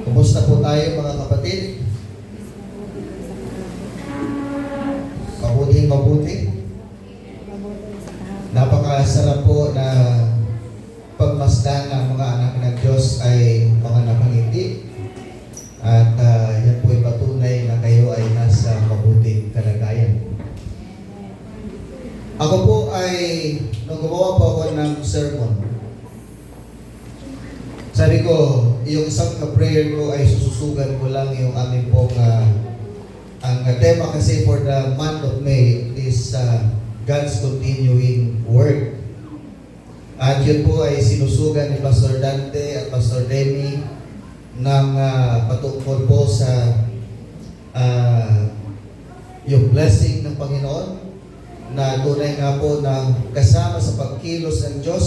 Kumusta po tayo mga kapatid? Mabuting mabuti. Napakasarap po na pagmasdan ng mga anak ng Diyos ay mga nakangiti. At yan po ay patunay na kayo ay nasa mabuting kalagayan. Ako po ay, nung gumawa po ako ng sermon, sabi ko, yung isang prayer ko ay sususugan ko lang yung aming pong ang tema kasi for the month of May is God's continuing work. At yun po ay sinusugan ni Pastor Dante at Pastor Demi ng patungkol po sa yung blessing ng Panginoon na tunay nga po na kasama sa pagkilos ng Diyos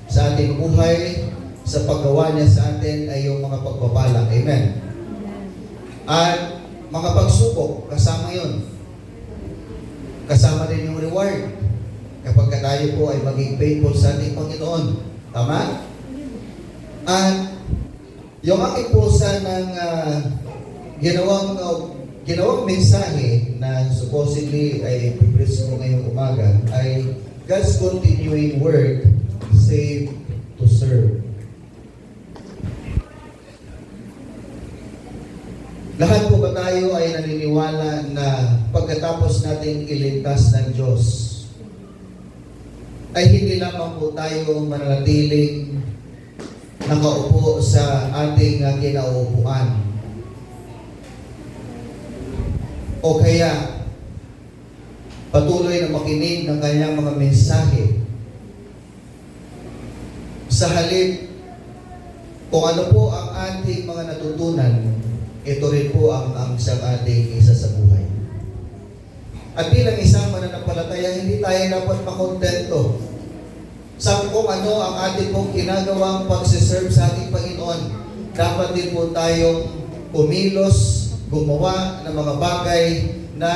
sa ating buhay, sa paggawa niya sa atin ay yung mga pagpapala. Amen. At mga pagsubok, kasama yun. Kasama din yung reward. Kapag tayo po ay maging faithful sa ating Panginoon. Tama? At yung aking pusa ng ginawang mensahe na supposedly ay pipreach mo ngayong umaga ay God's continuing work, save to serve. Lahat po ba tayo ay naniniwala na pagkatapos nating iligtas ng Diyos, ay hindi lamang po tayo mananatiling nakaupo sa ating kinauupuan. O kaya, patuloy na makinig ng kanyang mga mensahe. Sa halip, kung ano po ang ating mga natutunan, ito rin po ang siyang ating isa sa buhay. At bilang isang mananampalataya, hindi tayo dapat makontento sa kung ano ang ating pong ginagawang pagsiserve sa ating Panginoon. Dapat din po tayong kumilos, gumawa ng mga bagay na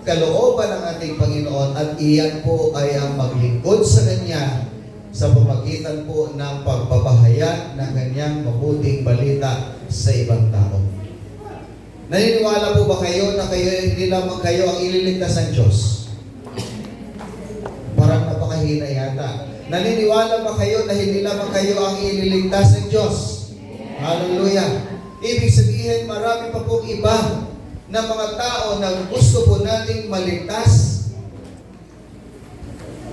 kalooban ng ating Panginoon at iyan po ay ang maglingkod sa Kanya sa pamagitan po ng pagpapahayag ng Kanyang mabuting balita sa ibang tao. Naniniwala po ba kayo na kayo hindi lamang kayo ang ililigtas ng Diyos? Parang napakahina yata. Naniniwala ba kayo na hindi lamang kayo ang ililigtas ng Diyos? Hallelujah! Ibig sabihin, marami pa pong iba na mga tao na gusto po nating maligtas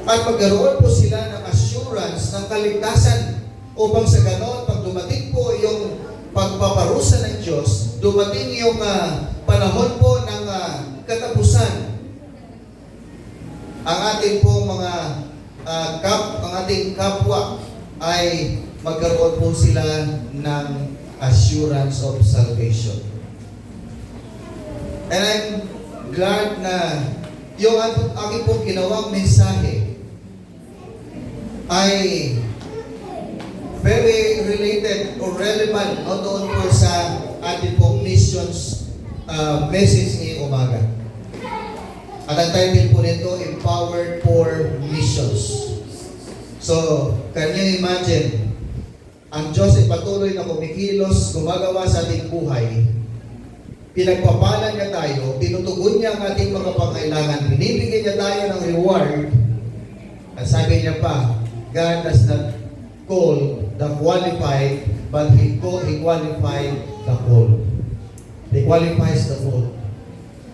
at magkaroon po sila ng assurance ng kaligtasan upang sa ganon, pag dumating po yung pagpaparusa ng Diyos, dumating yung panahon po ng katapusan. Ang ating pong mga ang ating kapwa ay magkaroon po sila ng assurance of salvation. And I'm glad na yung aking pong ginawang mensahe ay very related or relevant o doon po sa ating pong missions message ngayong umaga. At ang title po nito, Empowered for Missions. So, can you imagine, ang Diyos ay patuloy na kumikilos, gumagawa sa ating buhay. Pinagpapalan niya tayo, tinutugon niya ang ating mga pangailangan, binibigyan niya tayo ng reward. At sabi niya pa, God does not call the qualified, but He qualified the called. He qualifies the called.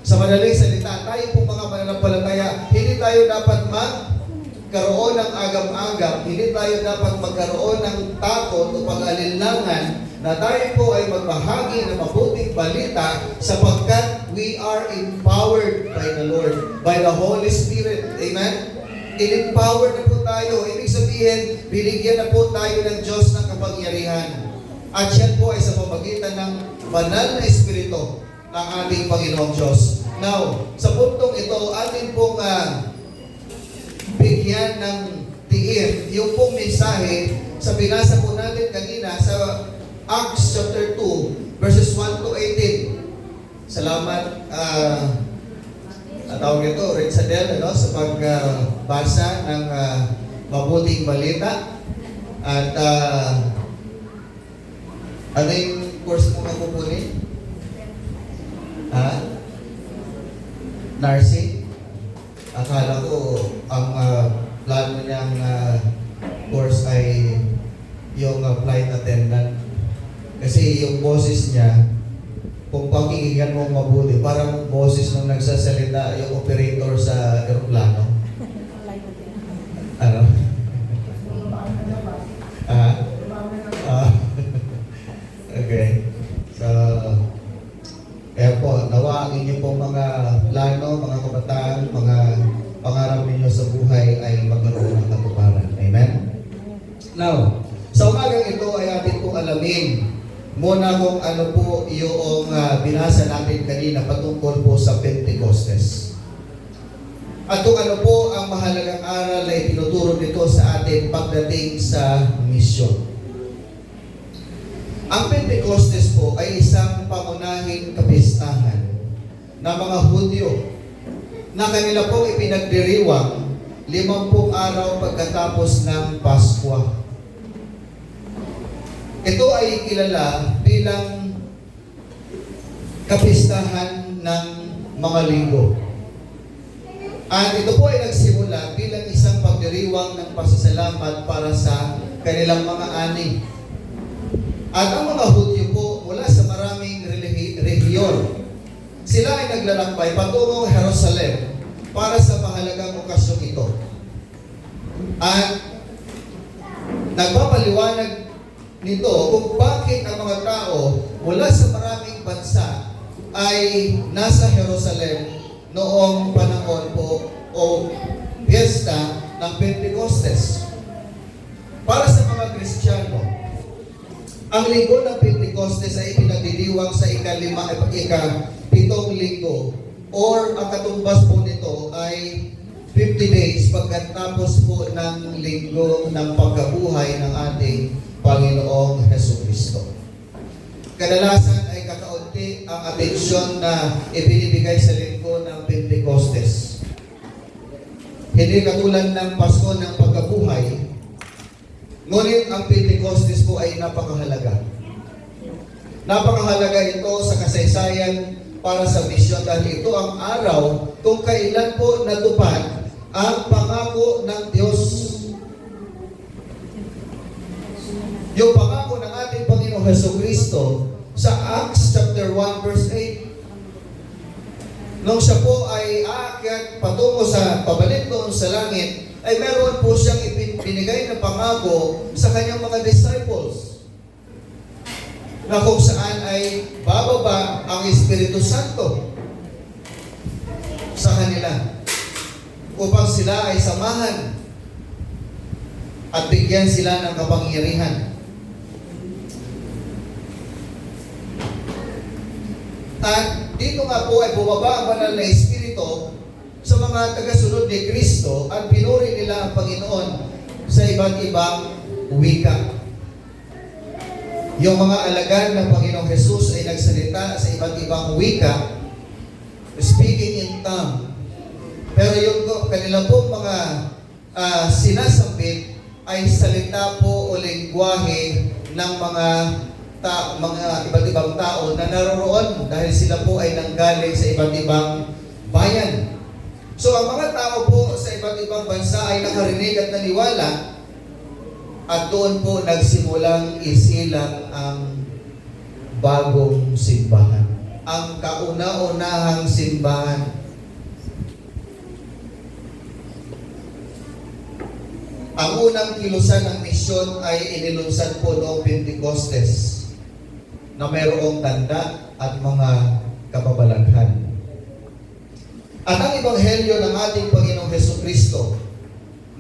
Sa madaling salita, tayo pong mga mananampalataya, hindi tayo dapat magkaroon ng agam-agam, hindi tayo dapat magkaroon ng takot o pag-alinlangan na tayo po ay magbahagi ng mabuting balita sapagkat we are empowered by the Lord, by the Holy Spirit. Amen? In-empower na po tayo. Ibig sabihin, binigyan na po tayo ng Diyos ng kapangyarihan. At yan po ay sa pamagitan ng banal na Espiritu ng ating Panginoong Diyos. Now, sa puntong ito, ating pong bigyan ng diin yung pong mensahe sa binasa po natin kanina sa Acts chapter 2, verses 1 to 18. Salamat, tawag ito, Ritsadel, sa pagbasa ng mabuting balita. At ano yung course mo nga kukunin? Ha? Nursing? Akala ko ang plano niyang course ay yung flight attendant. Kasi yung boses niya, kung pakinggan mo mabuti, parang boses nung nagsasalita yung operator sa aeroplano. Ano? Okay. So, kaya po, nawa ang inyong pong mga plano, mga kabataan, mga pangarap ninyo sa buhay ay magkaroon ng katuparan. Amen? Now, sa umagang ito ay atin pong alamin muna kung ano po yung binasa natin kanina patungkol po sa Pentecostes. At kung ano po ang mahalagang aral na itinuturo nito sa atin pagdating sa misyon. Ang Pentecostes po ay isang pangunahing kapistahan na mga Hudyo na kanila pong ipinagdiriwang 50 araw pagkatapos ng Paskwa. Ito ay kilala bilang kapistahan ng mga linggo. At ito po ay nagsimula bilang isang pagdiriwang ng pasasalamat para sa kanilang mga ani. At ang mga Hudyo po mula sa maraming rehiyon, sila ay naglalakbay patungong Jerusalem para sa mahalagang okasyong ito. At nagpapaliwanag nito kung bakit ang mga tao mula sa maraming bansa ay nasa Jerusalem noong panahon po o piyesta ng Pentecostes. Para sa mga Kristiyano, ang linggo ng Pentecostes ay pinagdidiwang sa ika-7 linggo or ang katumbas po nito ay 50 days pagkatapos po ng linggo ng pagkabuhay ng ating Panginoong Jesucristo. Kadalasan ay kakaunti ang atensyon na ibinibigay sa linggo ng Pentecostes. Hindi katulad ng Pasko ng pagkabuhay, ngunit ang Pentecostes po ay napakahalaga. Napakahalaga ito sa kasaysayan para sa misyon dahil ito ang araw kung kailan po natupad ang pangako ng Diyos. Yung pangako ng ating Panginoong Jesucristo sa Acts chapter 1 verse 8. Nung siya po ay aakyat patungo sa pabalik doon sa langit, ay meron po siyang ibinigay na pangako sa kanyang mga disciples na kung saan ay bababa ang Espiritu Santo sa kanila upang sila ay samahan at bigyan sila ng kapangyarihan. At dito nga po ay bumaba ang banal na Espiritu sa mga tagasunod ni Kristo at pinuri nila ang Panginoon sa iba't ibang wika. Yung mga alagad ng Panginoong Jesus ay nagsalita sa iba't ibang wika, speaking in tongue. Pero yung kanila pong mga sinasambit ay salita po o lengguwahe ng mga iba't ibang tao na naroroon dahil sila po ay nanggaling sa iba't ibang bayan. So ang mga tao po sa iba't ibang bansa ay nakarinig at naniwala at doon po nagsimulang isilang ang bagong simbahan. Ang kauna-unahang simbahan. Ang unang kilusan ng misyon ay inilunsad po noong Pentecostes na mayroong tanda at mga kababalaghan. At ang ebanghelyo ng ating Panginoong Jesucristo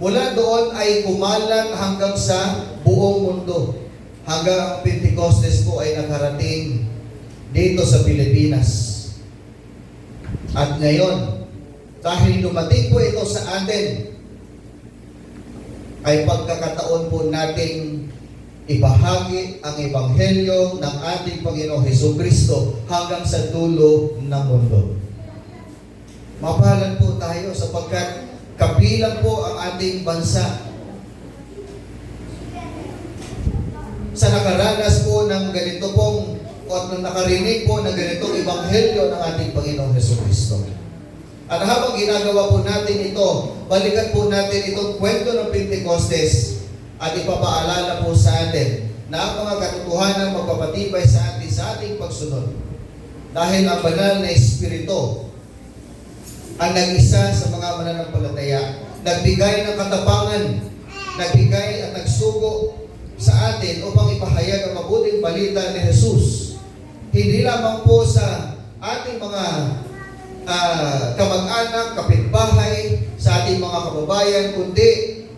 mula doon ay kumalat hanggang sa buong mundo. Hanggang ang Pentecostes po ay nakarating dito sa Pilipinas. At ngayon, dahil dumating po ito sa atin, ay pagkakataon po nating ibahagi ang ebanghelyo ng ating Panginoong Jesucristo hanggang sa dulo ng mundo. Mapahalan po tayo sapagkat kabilang po ang ating bansa sa nakaranas po ng ganito pong at nung nakarinig po ng ganitong ebanghelyo ng ating Panginoong Jesucristo. At habang ginagawa po natin ito, balikan po natin itong kwento ng Pentecostes at ipapaalala po sa atin na ang mga katotohanan magpapatibay sa atin sa ating pagsunod. Dahil ang banal na Espiritu ang nag-isa sa mga mananampalataya, nagbigay ng katapangan, nagbigay at nagsugo sa atin upang ipahayag ang mabuting balita ni Jesus. Hindi lamang po sa ating mga kamag-anak, kapitbahay, sa ating mga kababayan, kundi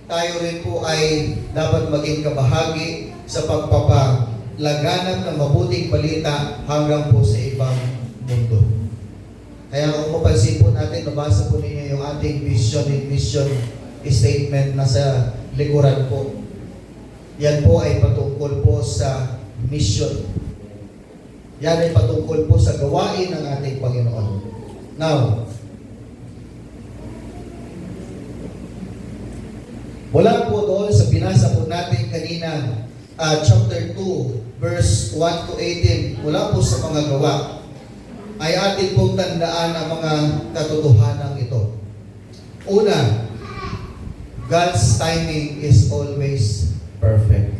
tayo rin po ay dapat maging kabahagi sa pagpapalaganap ng mabuting balita hanggang po sa ibang mundo. Kaya kung mapansin po natin, nabasa po ninyo yung ating vision and mission statement na sa likuran po. Yan po ay patungkol po sa mission. Yan ay patungkol po sa gawain ng ating Panginoon. Now, wala po doon sa binasa po natin kanina, chapter 2, verse 1 to 18, wala po sa mga gawa, ay atin pong tandaan ang mga katotohanan ito. Una, God's timing is always perfect.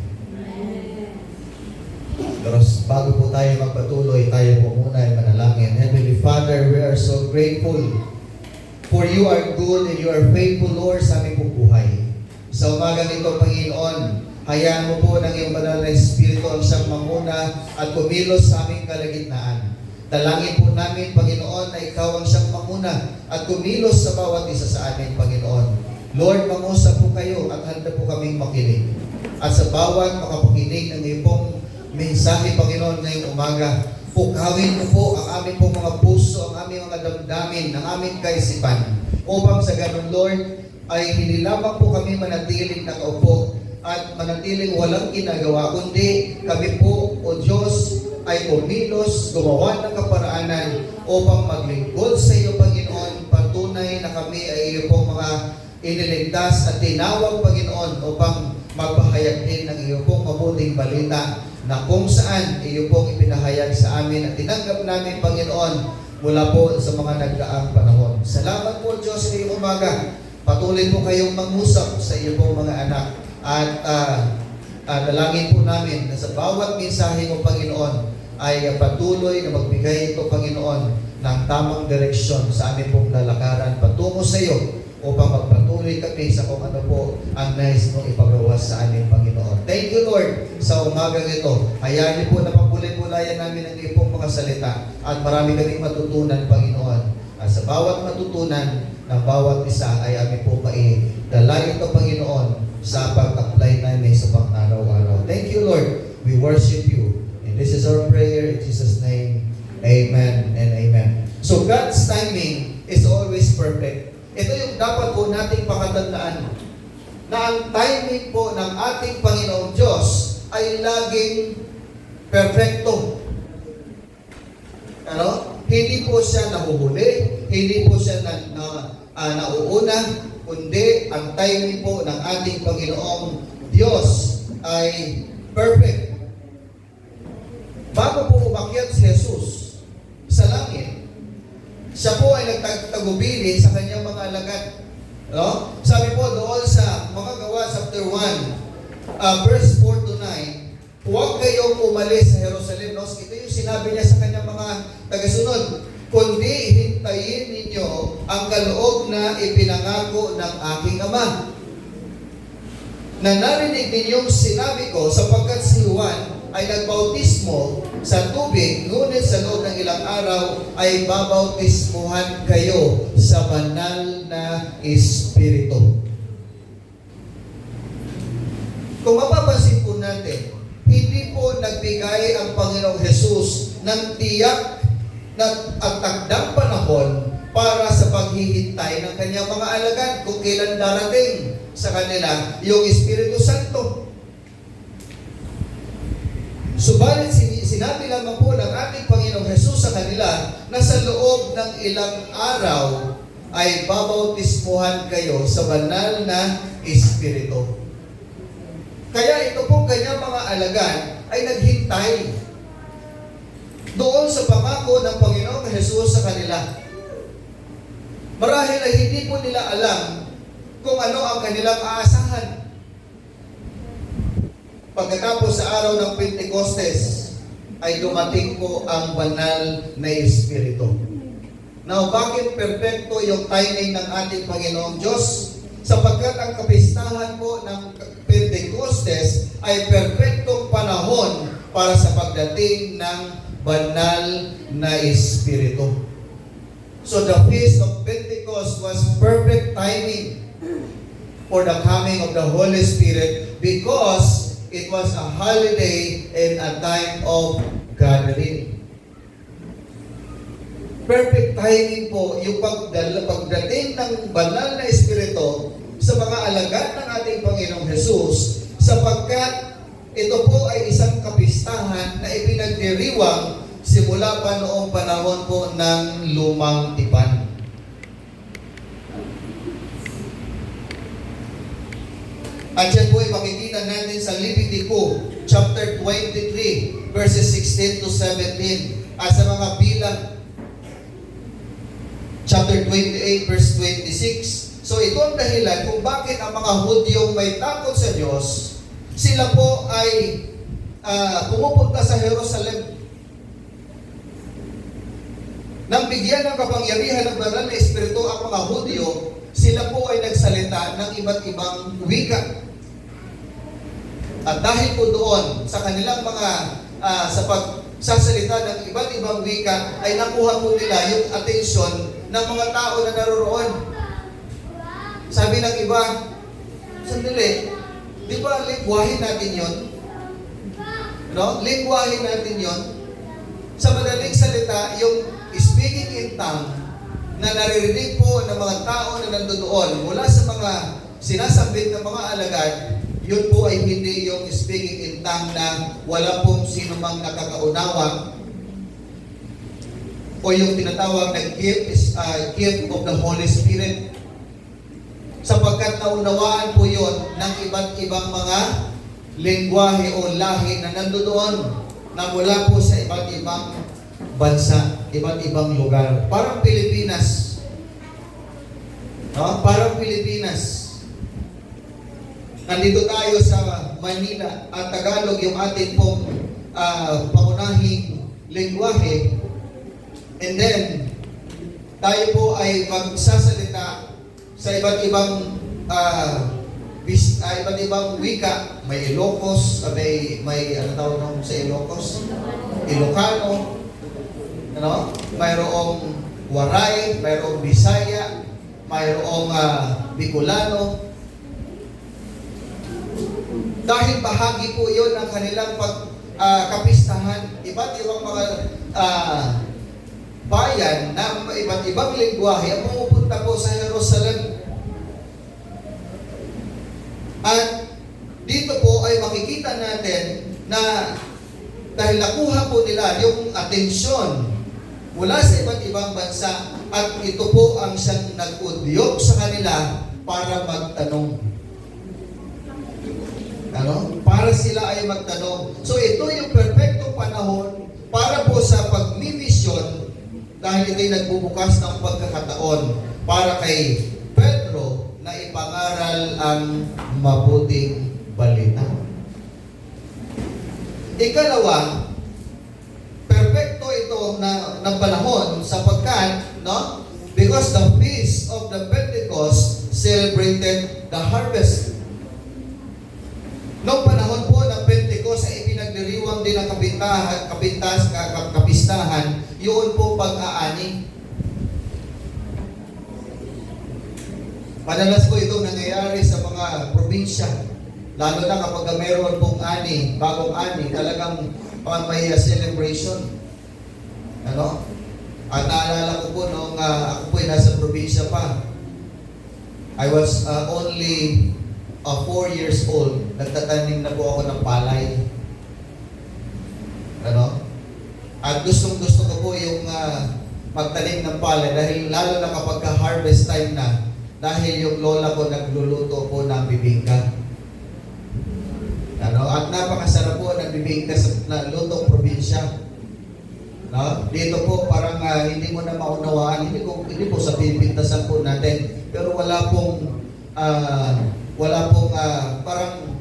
Pero bago po tayo magpatuloy, tayo po muna ay manalangin. Heavenly Father, we are so grateful for you are good and you are faithful, Lord, sa aming pong buhay. Sa umagang ito, Panginoon, hayaan mo po ng iyong banal na Espiritu ang siyang manguna at kumilos sa aming kalagitnaan. Dalangin po namin, Panginoon, na ikaw ang siyang manguna at kumilos sa bawat isa sa amin, Panginoon. Lord, mangusap po kayo at handa po kaming makinig. At sa bawat makapakinig ng iyong pong mensahe, Panginoon, ngayong umaga, pukawin mo po ang aming pong mga puso, ang aming mga damdamin, ang aming kaisipan. Upang sa ganun, Lord, ay hindi lamang po kami manatiling nakaupo at manatiling walang ginagawa, kundi kami po, O Diyos, ay kumilos, gumawa ng kaparaanan upang maglingkod sa iyo, Panginoon. Patunay na kami ay iyo pong mga iniligtas at tinawag, Panginoon, upang magpahayag din ng iyo pong mabuting balita na kung saan iyo pong ipinahayag sa amin at tinanggap namin, Panginoon, mula po sa mga nagdaang panahon. Salamat po, Diyos, sa iyong umaga. Patuloy po kayong mangusap sa iyo pong mga anak at dalangin po namin na sa bawat mensahe mo, Panginoon, ay patuloy na magbigay ito, Panginoon, ng tamang direksyon sa amin pong lalakaran patungo sa iyo upang magpatuloy kami sa kung ano po ang nais mong ipagawa sa amin, Panginoon. Thank you, Lord, sa umagang ito. Hayaan niyo po na pagpulay-pulayan namin ang iyong mga salita at marami kaming matutunan, Panginoon. At sa bawat matutunan ng bawat isa ay amin po maidala ito, Panginoon, sa pag-apply namin sa pang-araw-araw. Thank you, Lord. We worship you. And this is our prayer in Jesus' name. Amen and amen. So God's timing is always perfect. Ito yung dapat po nating pakatandaan na ang timing po ng ating Panginoong Diyos ay laging perfecto. Ano? Hindi po siya nahuhuli, hindi po siya nauuna, kundi ang timing po ng ating Panginoong Diyos ay perfect. Bago po umakyat si Jesus sa langit, siya po ay nagtagubili sa kanyang mga alagad. No? Sabi po doon sa mga gawa, chapter 1, verse 4 to 9, huwag kayong umalis sa Jerusalem. No? Ito yung sinabi niya sa kanyang mga tagasunod, kundi hintayin ninyo ang kaloob na ipinangako ng aking Ama. Na narinig ninyong sinabi ko, sapagkat si Juan ay nagbautismo sa tubig, ngunit sa loob ng ilang araw ay babautismuhan kayo sa banal na Espiritu. Kung mapapansin po natin, hindi po nagbigay ang Panginoong Jesus ng tiyak at takdang panahon para sa paghihintay ng kanyang mga alagad kung kailan darating sa kanila yung Espiritu Santo. Subalit sinabi lamang po ng ating Panginoong Jesus sa kanila na sa loob ng ilang araw ay babautismuhan kayo sa banal na Espiritu. Kaya ito pong kanyang mga alagad ay naghintay. pangako ng Panginoong Jesus sa kanila. Marahil ay hindi po nila alam kung ano ang kanilang aasahan. Pagkatapos sa araw ng Pentecostes, ay dumating po ang banal na Espiritu. Now, bakit perfecto yung timing ng ating Panginoong Diyos? Sapagkat ang kapistahan po ng Pentecostes ay perfectong panahon para sa pagdating ng banal na Espiritu. So the Feast of Pentecost was perfect timing for the coming of the Holy Spirit because it was a holiday and a time of gathering. Perfect timing po yung pagdating ng banal na Espiritu sa mga alagad ng ating Panginoong Jesus, sapagkat ito po ay isang kapistahan na ipinagdiriwang simula pa noong panahon po ng lumang tipan. At yan po ay makikita natin sa Leviticus chapter 23 verses 16 to 17 at sa mga bilang chapter 28 verse 26. So ito ang dahilan kung bakit ang mga Hudyong may takot sa Diyos, sila po ay pumupunta sa Jerusalem. Nang bigyan ng kapangyarihan ng banal na Espiritu ang mga Hudyo, sila po ay nagsalita ng iba't ibang wika. At dahil po doon sa kanilang mga sa pagsasalita ng iba't ibang wika, ay nakuha po nila yung atensyon ng mga tao na naroroon. Sabi ng iba, sandali, di ba lingwahe natin yun? No? Lingwahe natin yun. Sa madaling salita, yung speaking in tongue na naririnig po ng mga tao na nandoon mula sa mga sinasambit ng mga alagad, yun po ay hindi yung speaking in tongue na wala pong sino mang nakakaunawa o yung tinatawag na gift of the Holy Spirit. Sapagkat naunawaan po yun ng iba't ibang mga lengguwahe o lahi na nandoon na mula po sa iba't ibang bansa, iba't ibang lugar. Parang Pilipinas. No? Parang Pilipinas. Nandito tayo sa Manila at Tagalog yung ating pong pangunahing lengguwahe. And then, tayo po ay magsasalita sa iba't ibang iba't ibang wika. May Ilocos, may ano tawag nung sa Ilocos? Ilocano. Ano? Mayroong Waray, mayroong Bisaya, mayroong Bicolano. Dahil bahagi po yun ng kanilang kapistahan, iba't ibang mga bayan na iba't ibang lingwahe ang pumupunta po sa Jerusalem. At dito po ay makikita natin na dahil nakuha po nila yung atensyon mula sa iba't ibang bansa at ito po ang siyang nag-udyok sa kanila para magtanong. Ano? Para sila ay magtanong. So ito yung perfectong panahon para po sa pagmimisyon dahil ito'y nagbubukas ng pagkakataon para kay Pedro na ipangaral ang mabuting balita. Ikalawa, perfecto ito ng panahon sapagkat, no? Because the Feast of the Pentecost celebrated the harvest. Noong panahon po ng Pentecost ay ipinagdiriwang din ang kapistahan, yun po pag-aani. Madalas po itong nangyayari sa mga probinsya. Lalo na kapag mayroon pong ani, bagong ani, talagang may celebration. Ano? At naalala ko po nung ako po ay nasa probinsya pa. I was only 4 years old. Nagtatanim na po ako ng palay. Ano? At gustong-gusto ko po yung magtanim ng palay dahil lalo na kapag harvest time na, dahil yung lola ko nagluluto po ng bibingka. Ano? At napakasarap po ng bibingka sa lutong probinsya. No? Dito po parang hindi mo na maunawaan, hindi po sa pipintasan po natin, pero parang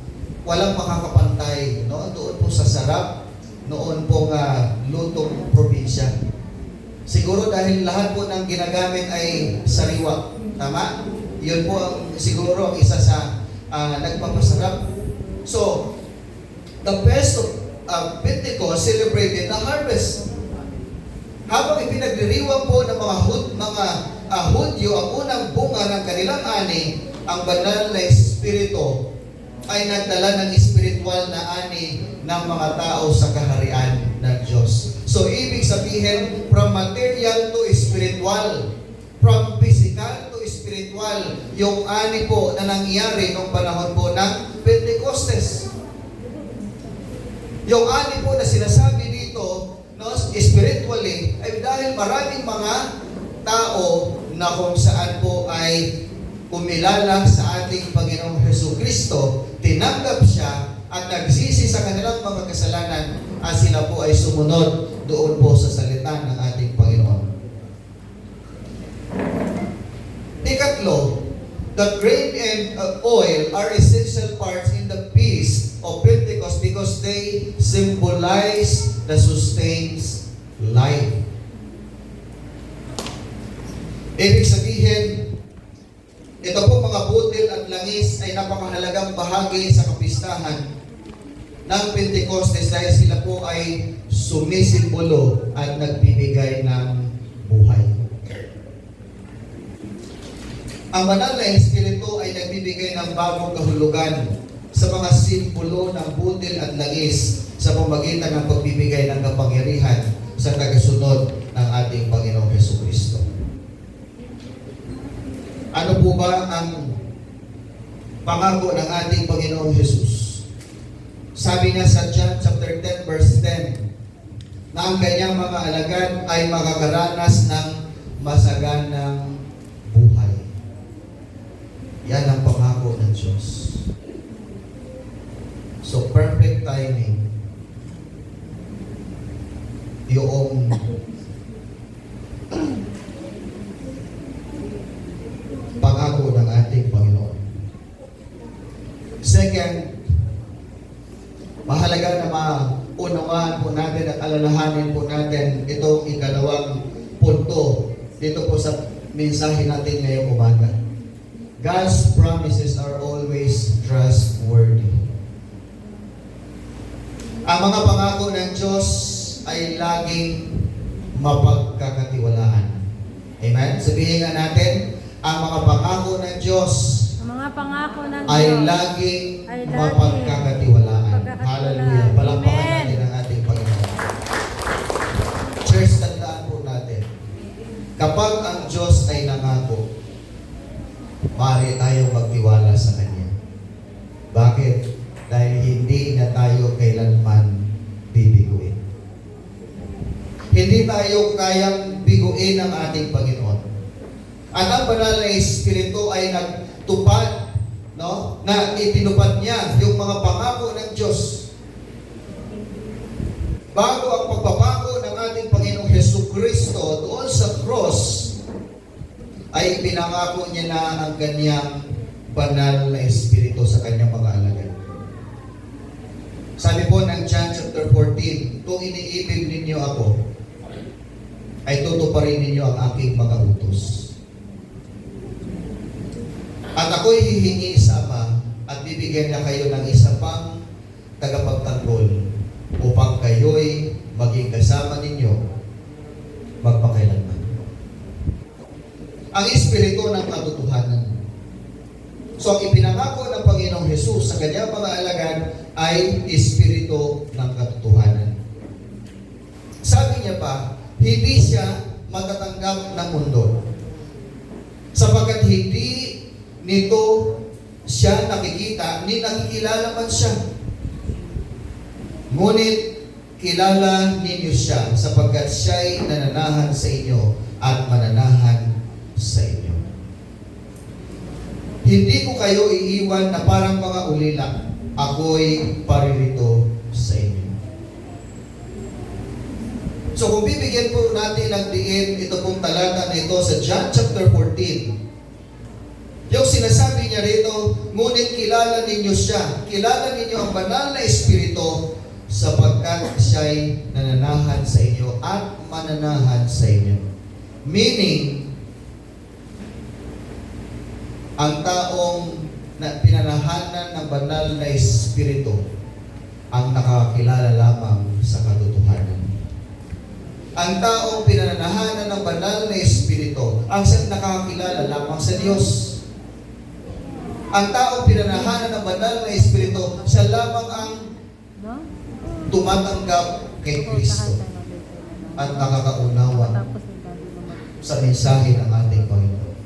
walang makakapantay, no? Doon po sa sarap noon po lutong probinsya. Siguro dahil lahat po ng ginagamit ay sariwa, tama? Yun po ang siguro ang isa sa nagpapasarap. So, the best of Pentecost celebrated the harvest. Habang ipinagdiriwang po ng mga Hudyo ang unang bunga ng kanilang ani, ang banal na Espiritu ay nagdala ng espiritual na ani ng mga tao sa kaharian ng Diyos. So, ibig sabihin, from material to spiritual, from physical to spiritual, yung ani po na nangyari noong panahon po ng Pentecostes. Yung ani po na sinasabi dito, no, spiritually, ay dahil maraming mga tao na kung saan po ay kumilala sa ating Panginoong Jesucristo, tinanggap siya at nagsisi sa kanilang mga kasalanan at sila po ay sumunod doon po sa salita ng ating Panginoon. Ikatlo, the grain and oil are essential parts in the feast of Pentecost because they symbolize the sustains life. Ibig sabihin, ito po mga butil at langis ay napakahalagang bahagi sa kapistahan ng Pentecostes dahil sila po ay sumisimbolo at nagbibigay ng buhay. Ang banal na Espiritu ay nagbibigay ng bagong kahulugan sa mga simbolo ng butil at langis sa pamamagitan ng pagbibigay ng kapangyarihan sa tagasunod ng ating Panginoong Jesucristo. Ano po ba ang pangako ng ating Panginoong Jesus? Sabi niya sa John chapter 10 verse 10 na ang kanyang mga alagad ay makakaranas ng masaganang buhay. Yan ang pangako ng Diyos. So perfect timing yung pangako ng ating Panginoon. Second, mahalaga na maunawaan po natin at alalahanin po natin itong ikalawang punto dito po sa mensahe natin ngayong umaga. God's promises are always trustworthy. Ang mga pangako ng Diyos ay laging mapagkakatiwalaan. Amen? Sabihin nga natin, ang mga pangako ng Diyos ay laging mapagkakatiwalaan. Hallelujah. Palakpakan natin ang ating Panginoon. Church, tandaan po natin, kapag ang Diyos ay nangako, maaari tayong magtiwala sa Kanya. Bakit? Dahil hindi na tayo kailanman bibiguin. Hindi tayo kayang biguin ng ating Panginoon. At ang banal na Espiritu ay nagtupad, no? Na itinupad niya yung mga pangako ng Diyos. Bago ang pagpapako ng ating Panginoong Jesucristo doon sa cross, ay pinangako niya na ang kanyang banal na Espiritu sa kanyang mga alagad. Sabi po ng John chapter 14, kung iniibig ninyo ako, ay tutuparin ninyo ang aking mga utos. At ako'y hihingi sa Ama at bibigyan niya kayo ng isa pang tagapagtanggol upang kayo'y maging kasama ninyo magpakailanman. Ang Espiritu ng katotohanan. So, ang ipinangako ng Panginoong Jesus sa kanyang mga alagad ay Espiritu ng katotohanan. Sabi niya pa, hindi siya matatanggap ng mundo. Sapagkat hindi nito siya nakikita, ni nakikilala man siya. Ngunit kilala ninyo siya sapagkat siya'y nananahan sa inyo at mananahan sa inyo. Hindi ko kayo iiwan na parang mga ulila. Ako'y paririto sa inyo. So So kung bibigyan po natin ng diin ito pong talata na ito sa John chapter 14, yung sinasabi niya rito, ngunit kilala ninyo siya, kilala ninyo ang banal na Espiritu sapagkat siya'y nananahan sa inyo at mananahan sa inyo. Meaning, ang taong na pinanahanan ng banal na Espiritu ang nakakilala lamang sa katotohanan. Ang taong pinanahanan ng banal na Espiritu ang nakakakilala lamang sa Diyos. Ang taong pinanahanan ng banal na Espiritu, siya lamang ang tumatanggap kay Kristo at nakakaunawa sa mensahe ng ating Panginoon.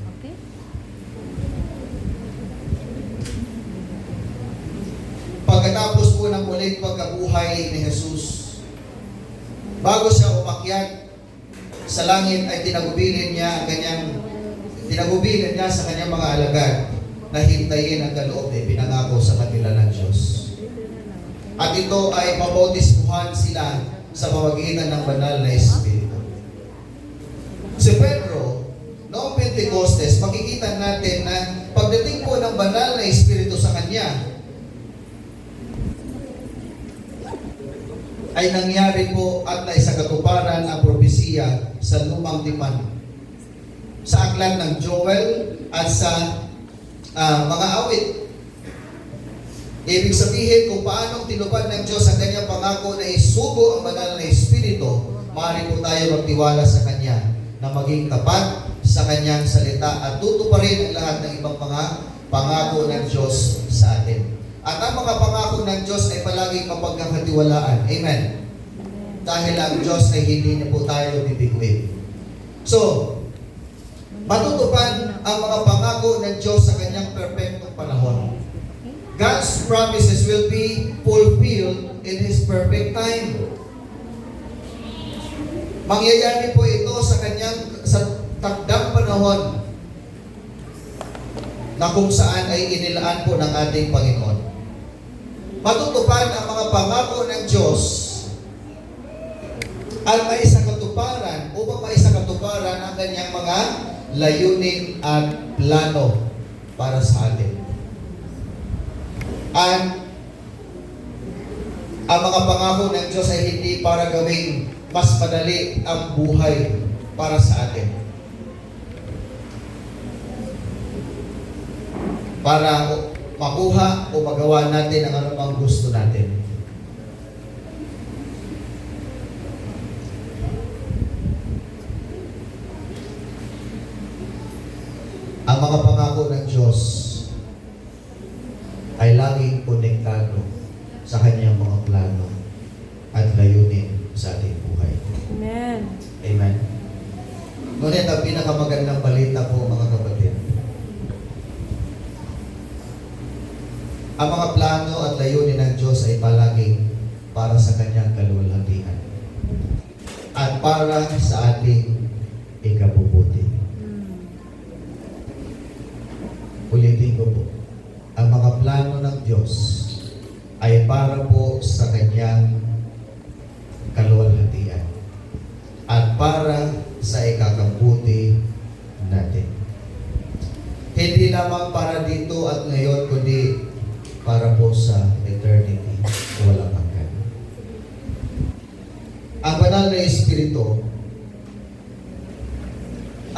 Pagkatapos po ng muling pagkabuhay ni Jesus, bago siya umakyat sa langit ay tinagubilin niya sa kanyang mga alagad na hintayin ang kaloob na pinangako sa kanila ng Diyos. At ito ay mabautismuhan sila sa pamamagitan ng banal na Espiritu. Si Pedro, noong Pentecostes, makikita natin na pagdating po ng banal na Espiritu sa kanya, ay nangyari po at naisakatuparan ang propesiya sa lumang tipan. Sa aklat ng Joel at sa mga awit. Ibig sabihin kung paano tinupad ng Diyos ang kanyang pangako na isugo ang banal na Espiritu, maaari po tayo magtiwala sa Kanya na maging tapat sa Kanyang salita at tutuparin ang lahat ng ibang mga pangako ng Diyos sa atin. At ang mga pangako ng Diyos ay palaging mapagkakatiwalaan. Amen. Dahil ang Diyos ay hindi niya po tayo bibiguin. So, matutupad ang mga pangako ng Diyos sa kanyang perpektong panahon. God's promises will be fulfilled in His perfect time. Mangyayari po ito sa takdang panahon na kung saan ay inilaan po ng ating Panginoon. Matutupad ang mga pangako ng Diyos at maisakatuparan upang maisakatuparan ang kanyang mga layunin at plano para sa atin. At ang mga pangako ng Diyos ay hindi para gawing mas madali ang buhay para sa atin. Para makuha o magawa natin ang anumang gusto natin. Ang mga pangako ng Diyos ay laging konektado sa kanyang mga plano at layunin sa ating buhay. Amen. Amen. Ngunit ang pinakamagandang balita po mga kapatid, ang mga plano at layunin ng Diyos ay palaging para sa kanyang kaluwalhatian at para sa ating ikabubuti. Ulitin ko po, ang mga plano ng Diyos ay para po sa kanyang kaluwalhatian at para sa ikakabuti natin. Hindi lamang para dito at ngayon, kundi para po sa eternity, walang hanggan. Ang banal na Espiritu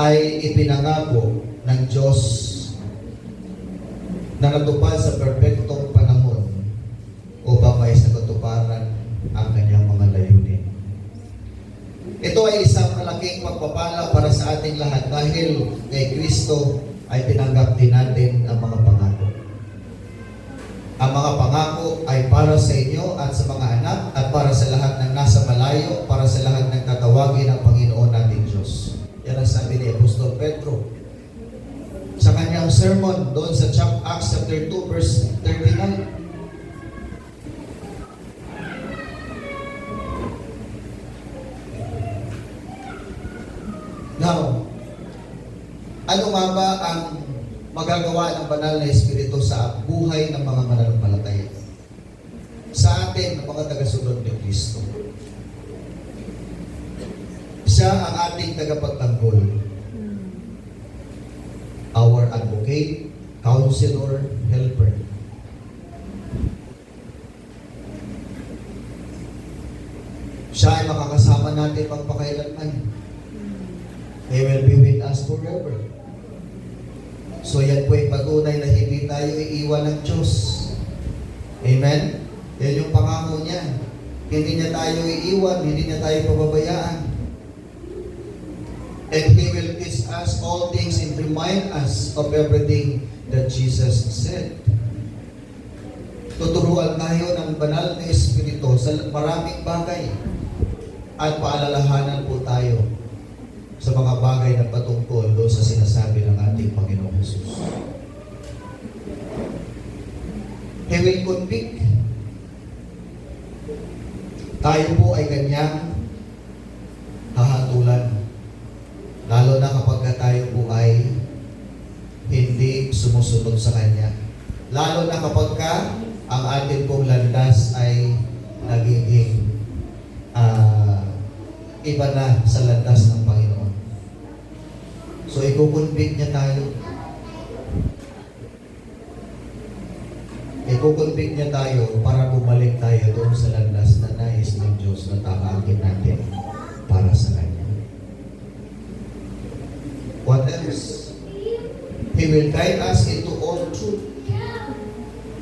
ay ipinangako ng Diyos na natupad sa perpektong panahon upang may sakatuparan ang kanyang mga layunin. Ito ay isang malaking pagpapala para sa ating lahat dahil kay Kristo ay tinanggap din natin ang mga pangako. Ang mga pangako ay para sa inyo at sa mga anak at para sa lahat ng nasa malayo, para sa lahat ng tatawagin ng Panginoon nating Diyos. Yan ang sabi ni Apostol Pedro sa kanyang sermon doon sa Acts chapter 2 verse 39. Now, ano nga ba ang magagawa ng banal na Espiritu sa buhay ng mga mananampalataya? Sa atin, ng mga tagasunod ni Kristo. Siya ang ating tagapagtanggol. Our advocate, counselor, helper. Siya ay makakasama natin magpakailanman. He will be with us forever. So yan po ay patunay na hindi tayo iiwan ng Diyos. Amen? Yan yung pangako niya. Hindi niya tayo iiwan, hindi niya tayo pababayaan. And He will teach us all things and remind us of everything that Jesus said. Tuturuan tayo ng banal na Espiritu sa maraming bagay. At paalalahanan po tayo sa mga bagay na patungkol doon sa sinasabi ng ating Panginoong Jesus. He will convict. Tayo po ay kanyang hahatulan. Lalo na kapag tayo po ay hindi sumusunod sa Kanya. Lalo na kapag ang ating pong landas ay nagiging iba na sa landas ng Panginoon. So, ikukonvict niya tayo. Ikukonvict niya tayo para bumalik tayo doon sa landas na nais ng Diyos na takakin natin para sa Kanya. What else? He will guide us into all truth.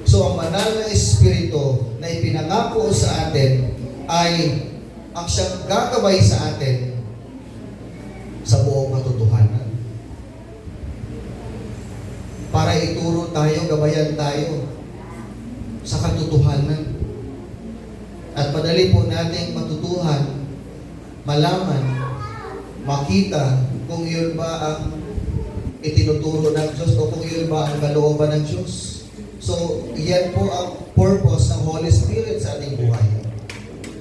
So, ang banal na Espiritu na ipinangako sa atin ay ang siyang gagabay sa atin sa buong katotohanan. Para ituro tayo, gabayan tayo sa katotohanan. At madali po nating matutuhan, malaman, makita kung yun ba ang itinuturo ng Diyos o kung yun ba ang kalooban ng Diyos. So, yan po ang purpose ng Holy Spirit sa ating buhay.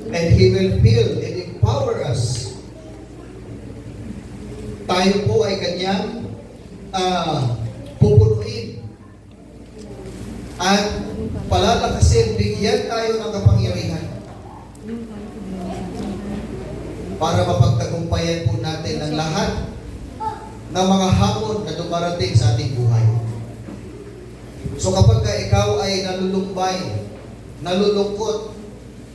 And He will fill and empower us. Tayo po ay Kanyang pupunuin at palalakasin, bigyan tayo ng kapangyarihan para mapagtagumpayan po natin ang lahat ng mga hamon na dumarating sa ating buhay. So kapag ikaw ay nalulumbay, nalulungkot,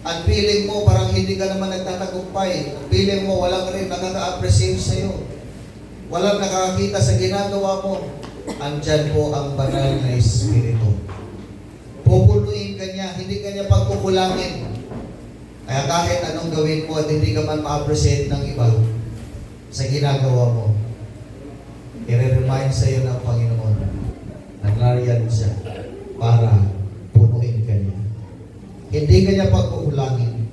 at feeling mo parang hindi ka naman nagtatagumpay, at feeling mo walang rin nakaka-appreciate sa'yo, walang nakakakita sa ginagawa mo, andyan po ang banal na Espiritu. Pupunuin ka niya, hindi ka niya pagkukulangin. Kaya kahit anong gawin mo at hindi ka man ma-appreciate ng iba sa ginagawa mo, i-remind sa iyo ng Panginoon na nariyan siya para punuin ka niya. Hindi ka niya pagkukulangin,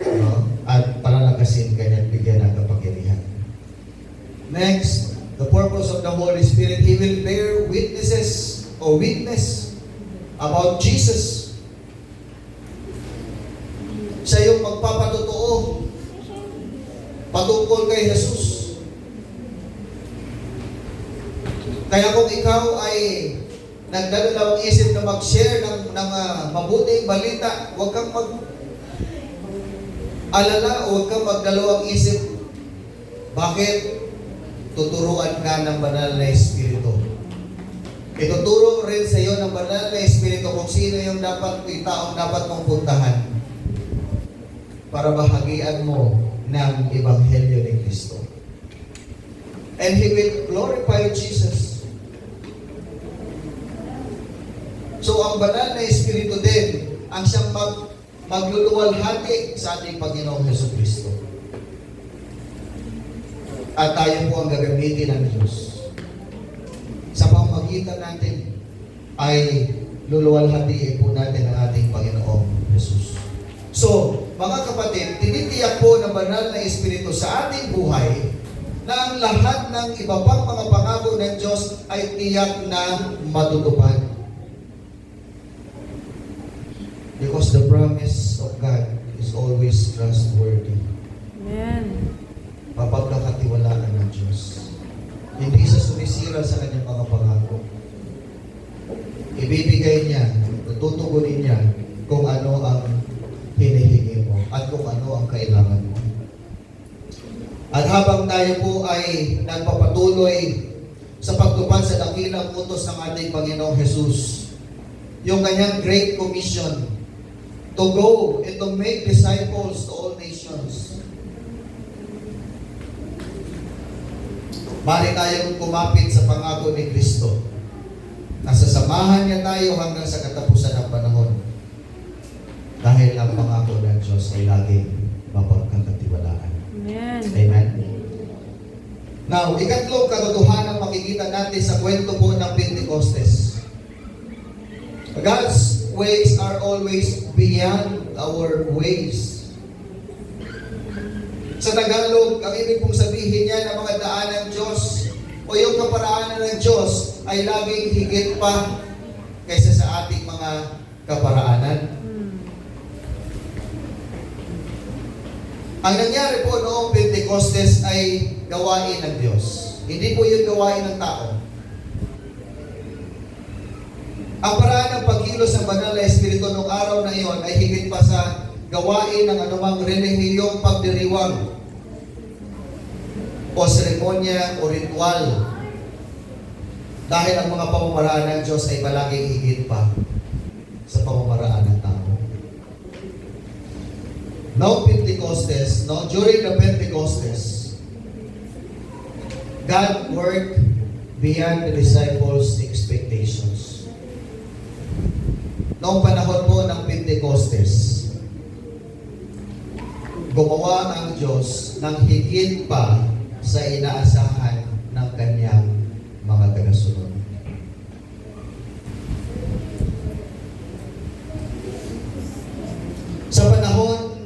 no? At palalakasin ka niya at bigyan ng kapangyarihan. Next, the purpose of the Holy Spirit, He will bear witnesses or witness about Jesus. Siya yung magpapatotoo patungkol kay Jesus. Kaya kung ikaw ay nagdadalawang isip na mag-share ng mabuting balita, huwag kang mag-alala o huwag kang magdalawang isip. Bakit? Tuturuan ka ng banal na Espiritu. Ituturo rin sa iyo ng banal na Espiritu kung sino yung taong dapat mong puntahan para bahagian mo ng Ebanghelyo ni Kristo. And He will glorify Jesus. So ang banal na Espiritu din ang siyang magluluwalhati sa ating Panginoong Jesucristo. At tayo po ang gagamitin ng Diyos. Sa pamamagitan natin ay luluwalhatiin po natin ang ating Panginoong Jesus. So, mga kapatid, tinitiyak po ng banal na Espiritu sa ating buhay na ang lahat ng iba pang mga pangako ng Diyos ay tiyak na matutupad. Because the promise of God is always trustworthy. Amen. Mapagkakatiwalaan ng Diyos. Hindi siya sumisira sa kanyang mga pangako. Ibibigay niya, tutugunin niya kung ano ang hinihingi mo at kung ano ang kailangan mo. At habang tayo po ay nagpapatuloy sa pagtupad sa dakilang utos ng ating Panginoong Jesus, yung kanyang Great Commission to go and to make disciples to all nations. Mari tayong kumapit sa pangako ni Kristo na sasamahan niya tayo hanggang sa katapusan ng panahon, dahil ang pangako ng Diyos ay laging mapagkakatiwalaan. Amen. Amen. Now, ikatlong katotohanan makikita natin sa kwento po ng Pentecostes. God's ways are always beyond our ways. Sa Tagalog, ang ibig pong sabihin niya ng mga daan ng Diyos o yung kaparaanan ng Diyos ay laging higit pa kaysa sa ating mga kaparaanan. Ang nangyari po noong Pentecostes ay gawain ng Diyos. Hindi po yung gawain ng tao. Ang paraan ng pagkilos ng banal na Espiritu noong araw na iyon ay higit pa sa gawain ng anumang relihiyong pagdiriwang o seremonya o ritual. Dahil ang mga pamamaraan ng Diyos ay palaging higit pa sa pamamaraan ng tao. Now Pentecostes, during the Pentecostes, God worked beyond the disciples' expectations. Noong panahon po ng Pentecostes, gumawa ang Diyos ng higit pa sa inaasahan ng kanyang mga tagasunod. Sa panahon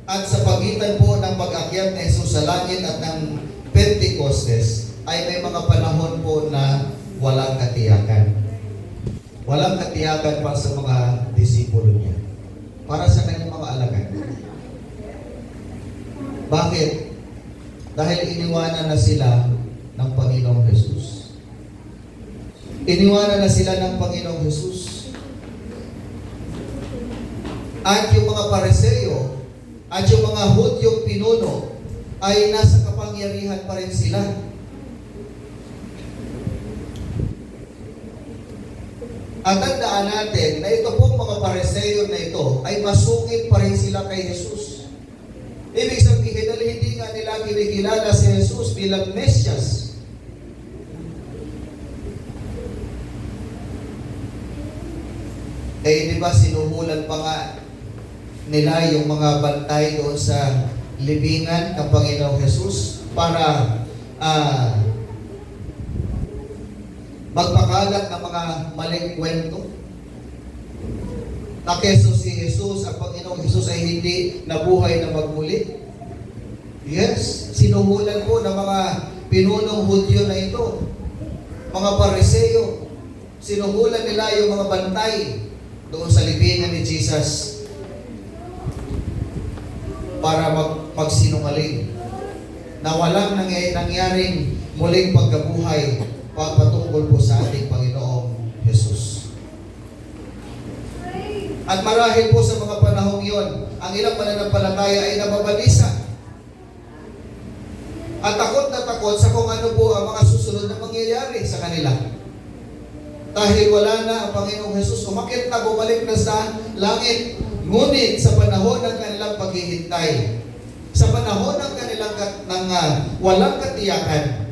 at sa pagitan po ng pag-akyat ni Jesus sa langit at ng Pentecostes, ay may mga panahon po na walang katiyakan. Walang katiyakan para sa mga disipulo niya, para sa kanyang mga alagad. Bakit? Dahil iniwanan na sila ng Panginoong Jesus. Iniwanan na sila ng Panginoong Jesus. At yung mga Pariseo at yung mga Hudyong pinuno ay nasa kapangyarihan pa rin sila. At tandaan natin na ito pong mga Pariseo na ito ay masungit pa rin sila kay Jesus. Ibig sabihin, dahil hindi nga nila kinikilala si Jesus bilang Mesyas. Di ba sinuhulan pa nga nila yung mga bantay doon sa libingan ng Panginoong Jesus para magpakalat ng mga maling kwento na keso si Jesus, ang Panginoong Jesus ay hindi nabuhay na magmuli. Yes, sinuhulan po ng mga pinunong Hudyo na ito, mga Pariseo. Sinuhulan nila yung mga bantay doon sa libingan ni Jesus para magsinungaling na walang nangyaring muling pagkabuhay patungkol po sa ating Panginoong Jesus. At marahil po sa mga panahong iyon, ang ilang mananampalataya ay nababalisa. At takot na takot sa kung ano po ang mga susunod na mangyayari sa kanila. Dahil wala na ang Panginoong Jesus, umakyat na, bumalik na sa langit. Ngunit sa panahon ng kanilang paghihintay, sa panahon ng kanilang walang katiyakan,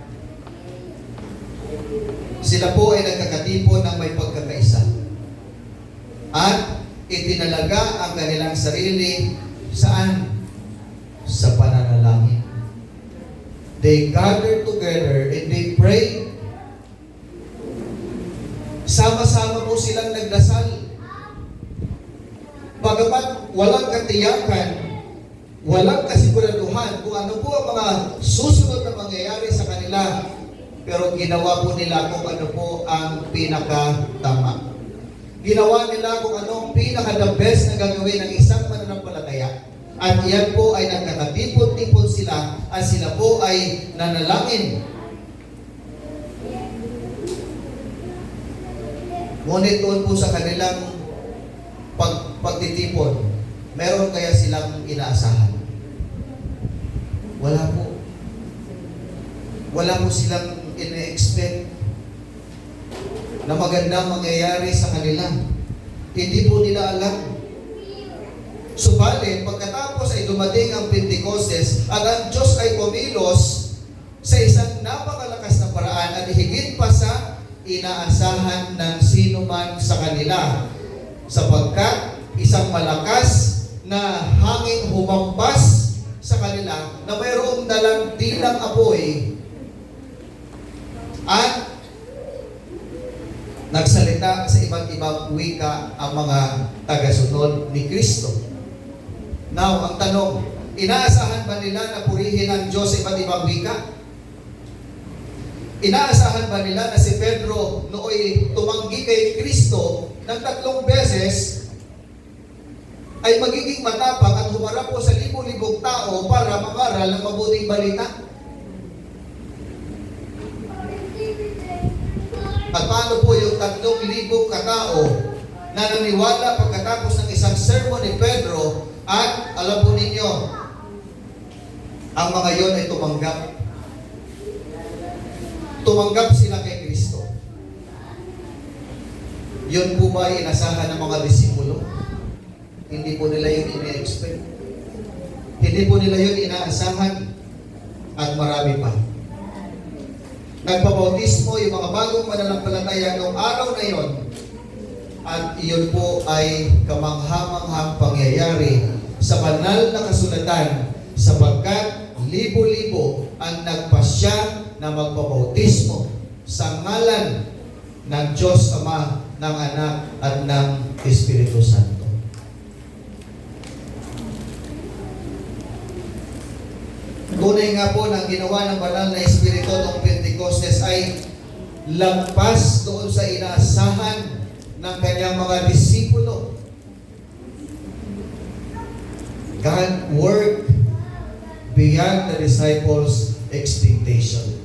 sila po ay nagkakatipon ng may pagkakaisa. At itinalaga ang kanilang sarili saan? Sa pananalangin. They gathered together and they prayed. Sama-sama po silang nagdasal. Bagamat walang katiyakan, walang kasiguraduhan kung ano po ang mga susunod na mangyayari sa kanila, pero ginawa po nila kung ano po ang pinakatama. Ginawa nila kung anong pinaka-the best na gagawin ng isang mananampalataya. At yan po ay nagkakatipon-tipon sila at sila po ay nanalangin. Ngunit doon po sa kanilang pagtitipon, meron kaya silang inaasahan? Wala po. Wala po silang ine-expect na magandang mangyayari sa kanila. Hindi po nila alam. Subalit, pagkatapos ay dumating ang Pentecostes at ang Diyos ay kumilos sa isang napakalakas na paraan at higit pa sa inaasahan ng sino man sa kanila. Sapagkat isang malakas na hangin humampas sa kanila na mayroong dalang dilang apoy at nagsalita sa iba't ibang wika ang mga tagasunod ni Kristo. Now, ang tanong, inaasahan ba nila na purihin ang Diyos sa iba't ibang wika? Inaasahan ba nila na si Pedro nooy tumanggi kay Kristo ng 3 beses ay magiging matapang at humarap po sa libo-libong tao para mangaral ng mabuting balita? At paano po yung 3,000 katao na naniwala pagkatapos ng isang sermon ni Pedro at alam po ninyo, ang mga yon ay tumanggap. Tumanggap sila kay Kristo. Yun po ba ay inasahan ng mga disipulo? Hindi po nila yun ina-expect. Hindi po nila yun inaasahan. At marami pa. Nagpabautismo yung mga bagong mananampalataya noong araw na yon. At iyon po ay kamangha-manghang pangyayari sa banal na kasulatan sapagkat libo-libo ang nagpasya na magpabautismo sa ngalan ng Diyos Ama, ng Anak at ng Espiritu Santo. Tunay nga po ng ginawa ng banal na Espiritu noong Pentecostes ay lagpas doon sa inaasahan ng kanyang mga disipulo. God worked beyond the disciples' expectation.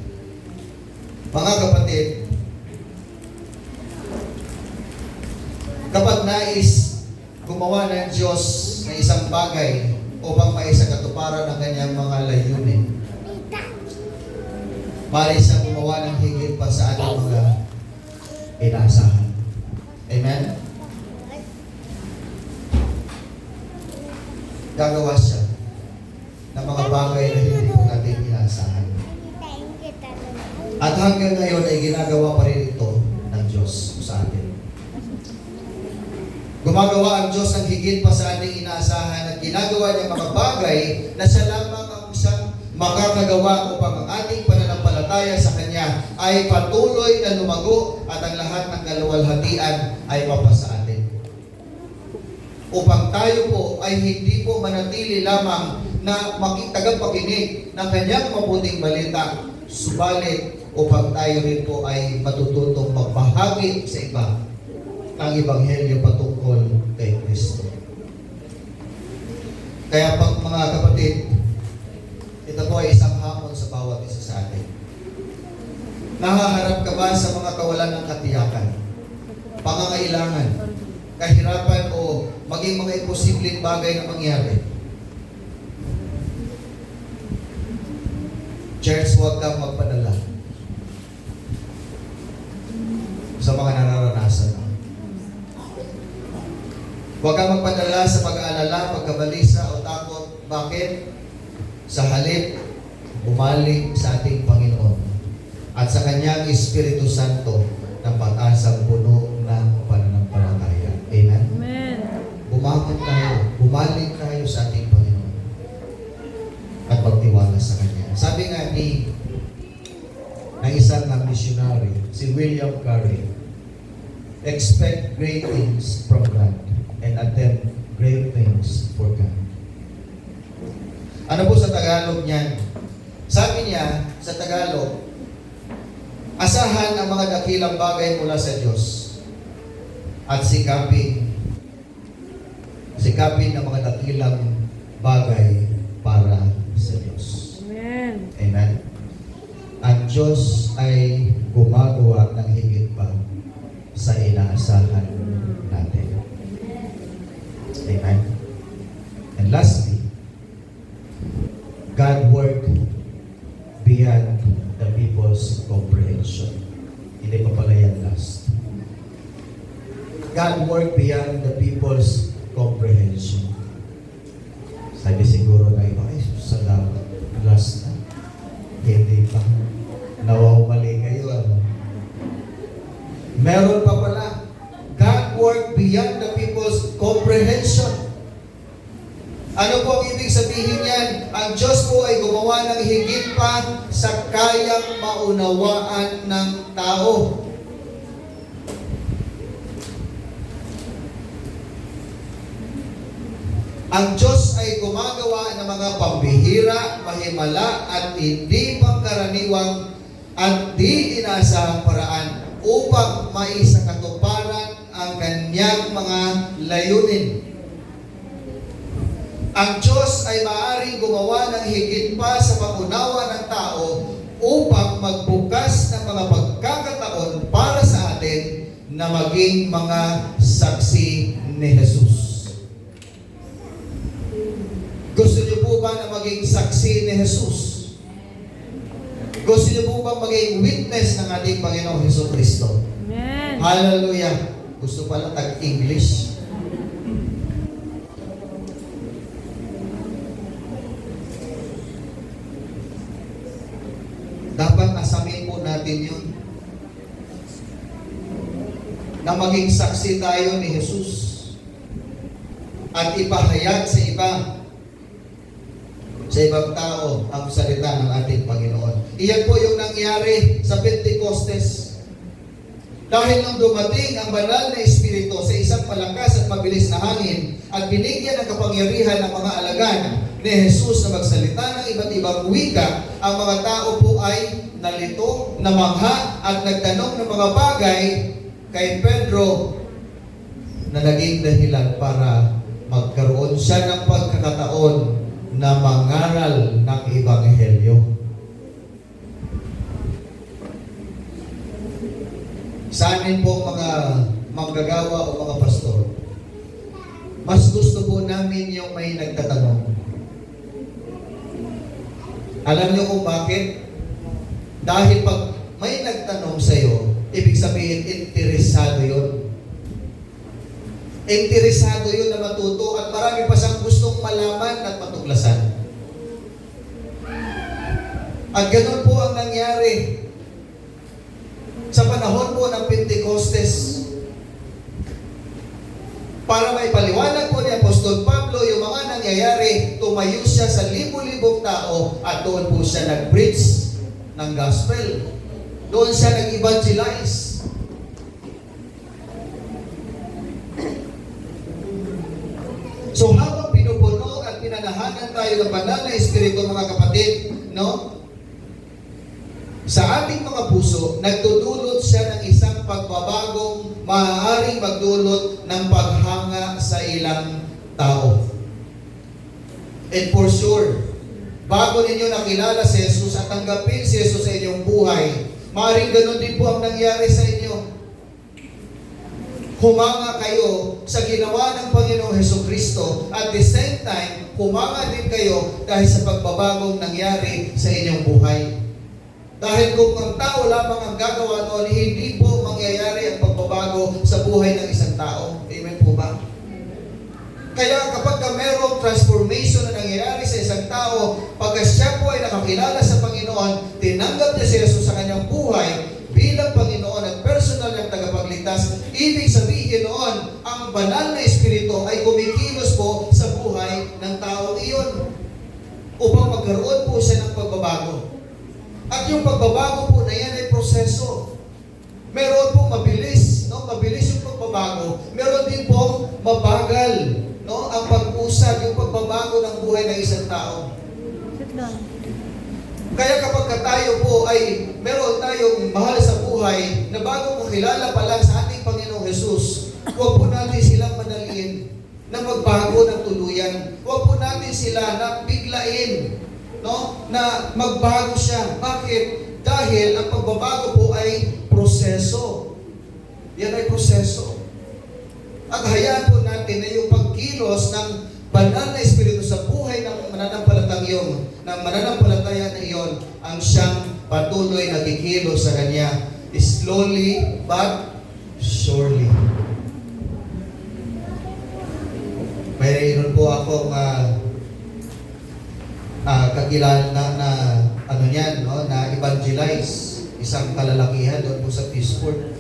Mga kapatid, kapag nais gumawa ng Diyos ng isang bagay upang maisakatuparan ang kanyang mga layunin, maaari siyang gumawa ng higit pa sa ating mga inaasahan. Amen? Gagawa siya ng mga bagay na hindi po natin inaasahan. At hanggang ngayon ay ginagawa pa rin ito ng Diyos sa atin. Gumagawa ang Diyos ng higit pa sa ating inaasahan at ginagawa niya mga bagay na siya lamang ang siyang makakagawa upang ang ating pananampalataya sa Kanya ay patuloy na lumago at ang lahat ng kaluwalhatian ay mapasa atin. Upang tayo po ay hindi po manatili lamang na tagapakinig ng Kanyang mabuting balita, subalit upang tayo rin po ay matututong magbahagi sa iba ang Ebanghelyo patungkol kay Kristo. Kaya pag mga kapatid, ito po ay isang hamon sa bawat isa sa atin. Nahaharap ka ba sa mga kawalan ng katiyakan, pangangailangan, kahirapan o maging mga imposibleng bagay na mangyari? Church, huwag kang magpadala sa mga nararanasan mo. Huwag kang magpadala sa pag-aalala, pagkabalisa o takot. Bakit? Sa halip, bumalik sa ating Panginoon at sa Kanyang Espiritu Santo ng pag-asang puno ng pananampalataya. Amen? Amen. Bumangon tayo, bumalik tayo sa ating Panginoon at magtiwala sa Kanya. Sabi nga ng isang missionary, si William Carey, expect great things from God and attempt great things for God. Ano po sa Tagalog niyan? Sabi niya sa Tagalog, asahan ang mga dakilang bagay mula sa Diyos at sikapin ang mga dakilang bagay para sa Diyos. Amen. Amen. Ang Diyos ay gumagawa ng higit pa sa inaasahan natin. Amen. And lastly, God worked beyond the people people's comprehension. Hindi pa pala yan last. God work beyond the people's comprehension. Sabi siguro na iba, ay, salamat, last na. Hindi pa. Nawawali kayo, ano? Meron pa pala. God work beyond the people's comprehension. Ano po ang ibig sabihin yan? Ang Diyos po ay gumawa ng higit pa sa kayang maunawaan ng tao. Ang Diyos ay gumagawa ng mga pambihira, mahimala, at hindi pangkaraniwang at di inaasahang paraan upang maisakatuparan ang kanyang mga layunin. Ang Diyos ay maaaring gumawa ng higit pa sa pangunawa ng tao upang magbukas ng mga pagkakataon para sa atin na maging mga saksi ni Jesus. Gusto niyo po ba na maging saksi ni Jesus? Gusto niyo po ba maging witness ng ating Panginoong Jesucristo? Amen. Hallelujah. Gusto pala tag-English. Dapat asamin po natin yun. Na maging saksi tayo ni Jesus. At ipahayag sa ibang tao ang salita ng ating Panginoon. Iyan po yung nangyari sa Pentecostes. Dahil nung dumating ang banal na Espiritu sa isang malakas at mabilis na hangin at binigyan ng kapangyarihan ng mga alagad ni Jesus na magsalita ng iba't ibang wika, ang mga tao po ay nalito, namangha at nagtanong ng mga bagay kay Pedro na naging dahilan para magkaroon siya ng pagkakataon na mangaral ng Ebanghelyo. Sa amin po mga manggagawa o mga pastor, mas gusto po namin yung may nagtatanong. Alam niyo kung bakit? Dahil pag may nagtanong sa'yo, ibig sabihin, interesado yun. Interesado yun na matuto at marami pa siyang gustong malaman at matuklasan. At ganun po ang nangyari sa panahon po ng Pentecostes. Para may paliwanag po ni Apostol Pablo yung mga nangyayari, tumayo siya sa libo-libong tao at doon po siya nag-preach ng gospel. Doon siya nag-evangelize. So habang pinupuno at pinanahanan tayo ng banal na Espiritu, mga kapatid, no? Sa ating mga puso, nagdudulot siya ng isang pagbabagong maaaring magdulot ng paghanga sa ilang tao. And for sure, bago ninyo nakilala si Jesus at tanggapin si Jesus sa inyong buhay, maaaring ganun din po ang nangyari sa inyo. Humanga kayo sa ginawa ng Panginoong Jesucristo at the same time, humanga din kayo dahil sa pagbabagong nangyari sa inyong buhay. Dahil kung ang tao lamang ang gagawa noon, hindi po mangyayari ang pagbabago sa buhay ng isang tao. Amen po ba? Kaya kapag merong transformation na nangyayari sa isang tao, pagka siya po ay nakakilala sa Panginoon, tinanggap niya si Jesus sa kanyang buhay bilang Panginoon at personal na tagapagligtas, ibig sabihin noon, ang banal na Espiritu ay kumikilos po sa buhay ng taong iyon upang magkaroon po siya ng pagbabago. At yung pagbabago po na yan ay proseso. Meron pong mabilis, no? Mabilis yung pagbabago. Meron din pong mabagal, no? Ang pag-usad, yung pagbabago ng buhay ng isang tao. Kaya kapag tayo po ay meron tayong mahal sa buhay na bago makilala pa lang sa ating Panginoong Jesus, huwag po natin silang manalin na magbago ng tuluyan. Huwag po natin sila na biglain, no? Na magbago siya. Bakit? Dahil ang pagbabago po ay proseso. Yan ay proseso. At hayaan po natin na yung pagkilos ng banal na Espiritu sa buhay ng mananampalataya na iyon ang siyang patuloy na kikilos sa Kanya, slowly but surely. Mayroon po akong kakilala na ano yan, no, na evangelize isang kalalakihan doon po sa Peaceford.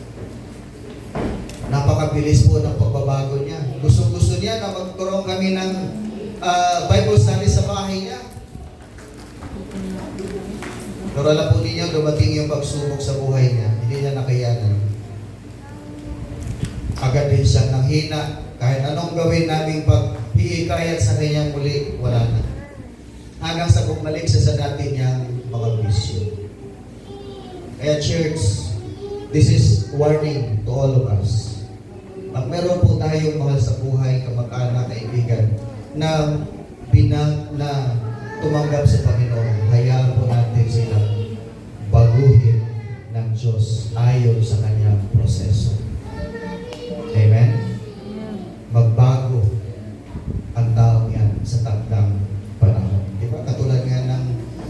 Napakabilis po ng pagbabago niya. Gusto niya na magkaroon kami ng Bible study sa bahay niya. Pero alam po ninyo, dumating yung pagsubok sa buhay niya. Hindi niya nakayanan. Agad din siya nang hina. Kahit anong gawin naming pag-hiikayat sa kanyang muli, wala na. Hanggang sa bumalik sa dati niyang mga bisyo. Kaya church, this is warning to all of us. Pag meron po tayong mahal sa buhay, kamag-anak, kaibigan, na tumanggap sa Panginoon, hayaan po natin silang baguhin ng Diyos ayon sa kanyang proseso. Amen? Magbago ang taong yan sa takdang panahon. Di ba? Katulad nga ng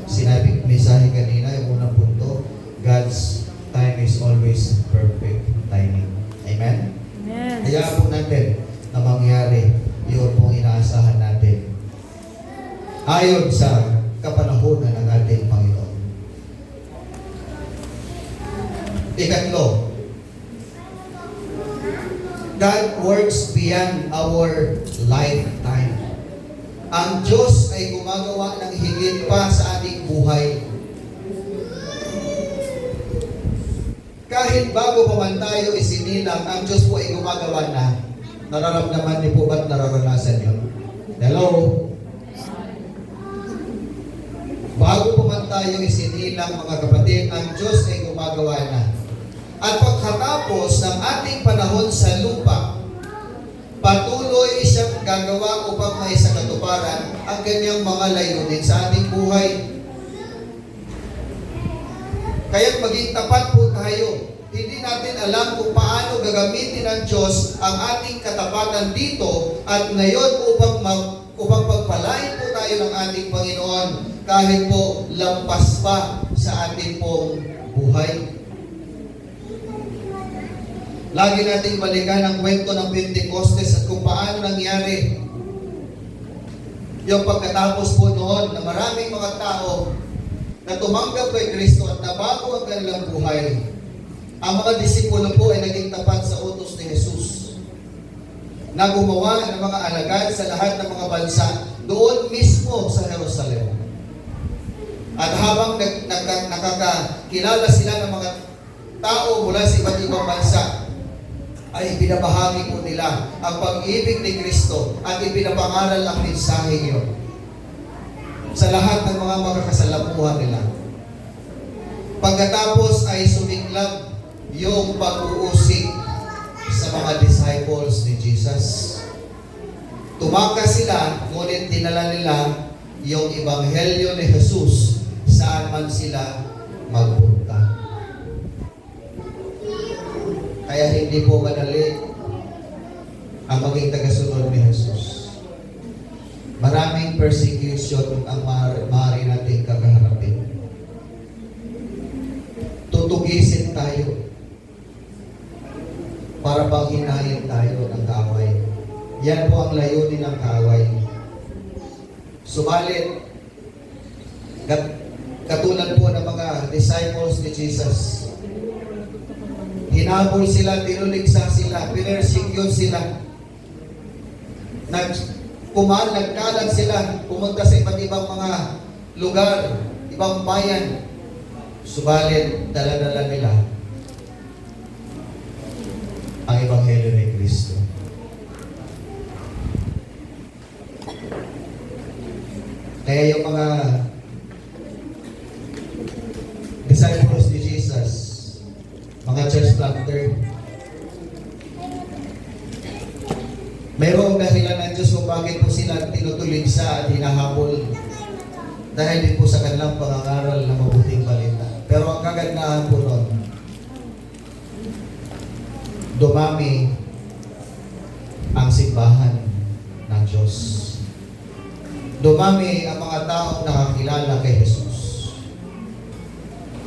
sinabi mensahe kanina, yung unang punto, God's time is always perfect timing. Amen? Amen. Hayaan po natin na mangyari yun pong inaasahan natin ayon sa kapanahunan ng ating Panginoon. Ikatlo, God works beyond our lifetime. Ang Diyos ay gumagawa ng higit pa sa ating buhay. Kahit bago pa man tayo isinilang, ang Diyos po ay gumagawa na. Nararamdaman niyo po ba't nararanasan niyo? Hello? Bago pa man tayo isinilang, mga kapatid, ang Diyos ay gumagawa na. At pagkatapos ng ating panahon sa lupa, patuloy siyang gagawa upang may sa katuparan ang kanyang mga layunin sa ating buhay. Kaya't maging tapat po tayo. Hindi natin alam kung paano gagamitin ng Diyos ang ating katapatan dito at ngayon upang pagpalain po tayo ng ating Panginoon kahit po lampas pa sa ating pong buhay. Lagi nating balikan ang kwento ng Pentecostes at kung paano nangyari yung pagkatapos po noon na maraming mga tao na tumanggap kay Kristo at nabago ang kanilang buhay. Ang mga disipulo po ay naging tapat sa utos ni Jesus na gumawa ng mga alagad sa lahat ng mga bansa doon mismo sa Jerusalem. At habang nakakakilala sila ng mga tao mula sa iba't ibang bansa, ay pinabahagi po nila ang pag-ibig ni Kristo at ipinapangaral ang mensahe niyo sa lahat ng mga makakasalamuhan nila. Pagkatapos ay sumiklab yung pag-uusig sa mga disciples ni Jesus. Tumakas sila, ngunit dinala nila yung ebanghelyo ni Jesus saan man sila magpunta. Kaya hindi po madali ang maging tagasunod ni Jesus. Maraming persecution ang maaari natin kakaharapin. Tutugisin tayo para panghinayin tayo ng kaaway. Yan po ang layunin ng kaaway. Subalit, katulad po ng mga disciples ni Jesus, hinabol sila, tinuligsa sila, pinersecute sila. Nagkalat sila, pumunta sa iba't ibang mga lugar, ibang bayan. Subalit, dala-dala nila ang ebanghelyo ni Kristo. Kaya yung mga disciples ni Jesus, mga church planter, mayroong dahilan ng Diyos kung bakit po sila tinutuligsa at hinahabol dahil din po sa kanilang pangangaral na mabuting balita. Pero ang kagandahan po nun, dumami ang simbahan ng Diyos. Dumami ang mga taong nakakilala kay Jesus.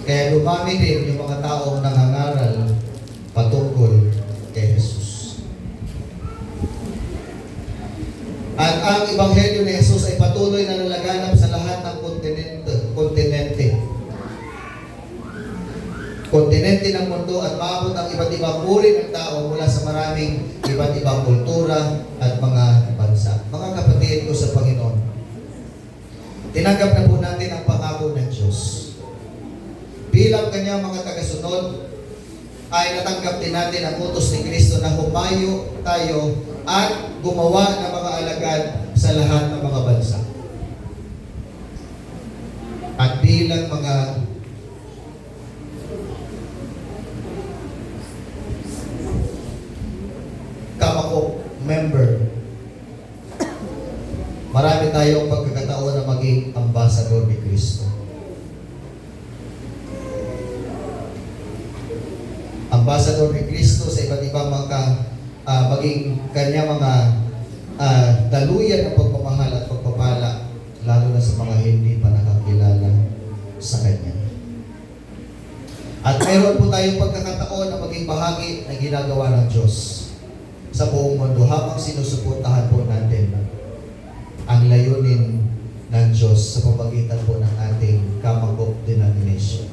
Kaya lumami din yung mga taong nangangaral patungkol kay Jesus. At ang Ebanghelyo ni Jesus ay patuloy na nalaganap sa lahat ng kontinente ng mundo at maabot ang iba't ibang uri ng tao mula sa maraming iba't ibang kultura at mga bansa. Mga kapatid ko sa Panginoon, tinanggap na po natin ang pangako ng Diyos. Bilang kanyang mga tagasunod, ay natanggap din natin ang utos ni Kristo na humayo tayo at gumawa ng mga alagad sa lahat ng mga bansa. At bilang mga kamakok member, marami tayong pagkakataon na maging ambassador ni Kristo. Ambassador ni Kristo sa iba't ibang maging kanya mga daluyan ng pagmamahal at pagpapala, lalo na sa mga hindi pa nakakilala sa Kanya. At meron po tayong pagkakataon na maging bahagi na ginagawa ng Diyos sa buong mundo habang sinusuportahan po natin ang layunin ng Diyos sa pamamagitan po ng ating Kamakop denomination.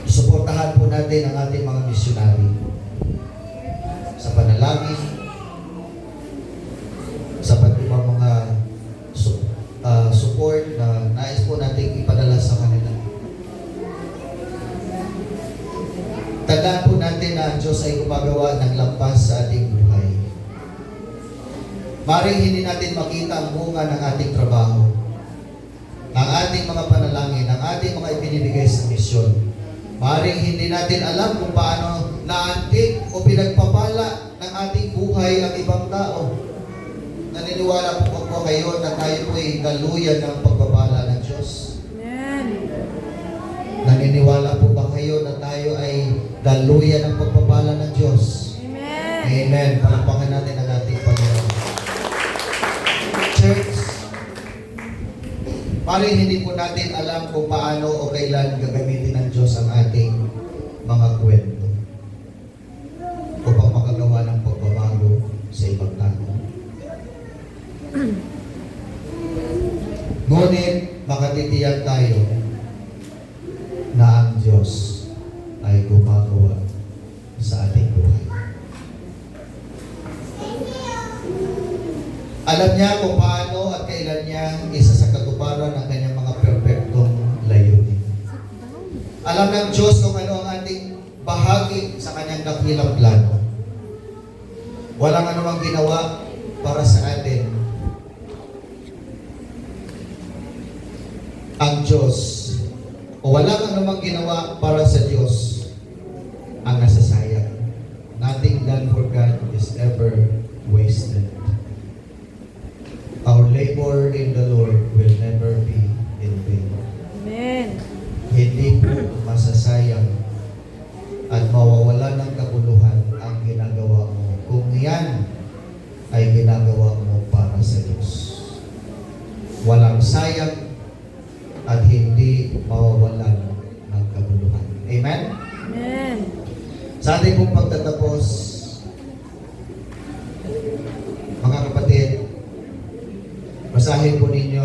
Suportahan po natin ang ating mga misyonari sa panalangin, sa ibang mga support na nais po natin ipadala sa kanila. Tandaan po natin na ang Diyos ay gumagawa ng lampas sa ating buhay. Maring hindi natin makita ang bunga ng ating trabaho, ang ating mga panalangin, ang ating mga ibinibigay sa misyon. Maring hindi natin alam kung paano naantig o pinagpapala ng ating buhay ang ibang tao. Naniniwala po ako kayo na tayo po ay daluyan ng pagpapala ng Diyos. Amen. Naniniwala po ba kayo na tayo ay daluyan ng pagpapala ng Diyos? Amen. Amen. Palakpakan natin ang ating Panginoon. Church, maring hindi po natin alam kung paano o kailan gagamitin ng Diyos ang ating mga kwento upang makagawa ng pagbabago sa ibang tao. Ngunit makatitiyak tayo na ang Diyos ay gumagawa sa ating buhay. Alam niya kung paano at kailan niya isa sa katuparan ng kanyang mga perpektong layunin. Alam ng Diyos kung ano ang ating bahagi sa kanyang dakilang plano. Walang anumang ginawa para sa atin ang Diyos, o walang anumang ginawa para sa Diyos ang nasasayang. Nothing done for God is ever wasted. Our labor in the Lord will never be in vain. Amen. Hindi po masasayang at mawawala ng kabuluhan ang ginagawa mo kung yan ay ginagawa mo para sa Diyos. Walang sayang at hindi mawawalan ng kabuluhan. Amen? Amen. Sa ating pong pagtatapos, mga kapatid, basahin po ninyo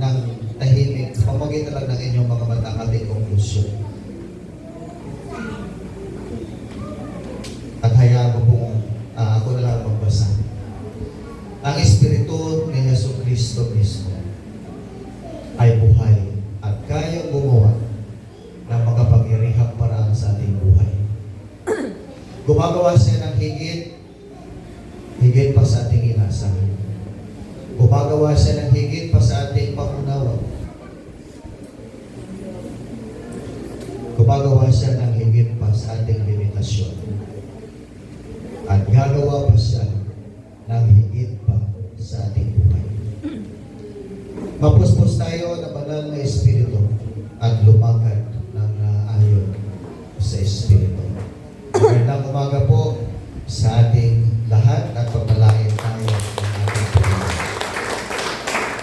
ng tahimik, pamagitan lang ng inyong mga mata ang ating konklusyon. At hayaan mo pong ako na lang magbasa. Ang Espiritu ni Jesucristo mismo ay buhay at kayang gumawa ng makapangyarihang paraan sa ating buhay. Gumagawa siya ng higit pa sa ating inasahan. Gumagawa siya ng higit pa sa ating pangunawa. Gumagawa siya ng higit pa sa ating limitasyon. At gagawa pa siya ng higit pa sa ating buhay. Mapuspos tayo na banal na Espiritu at lumakad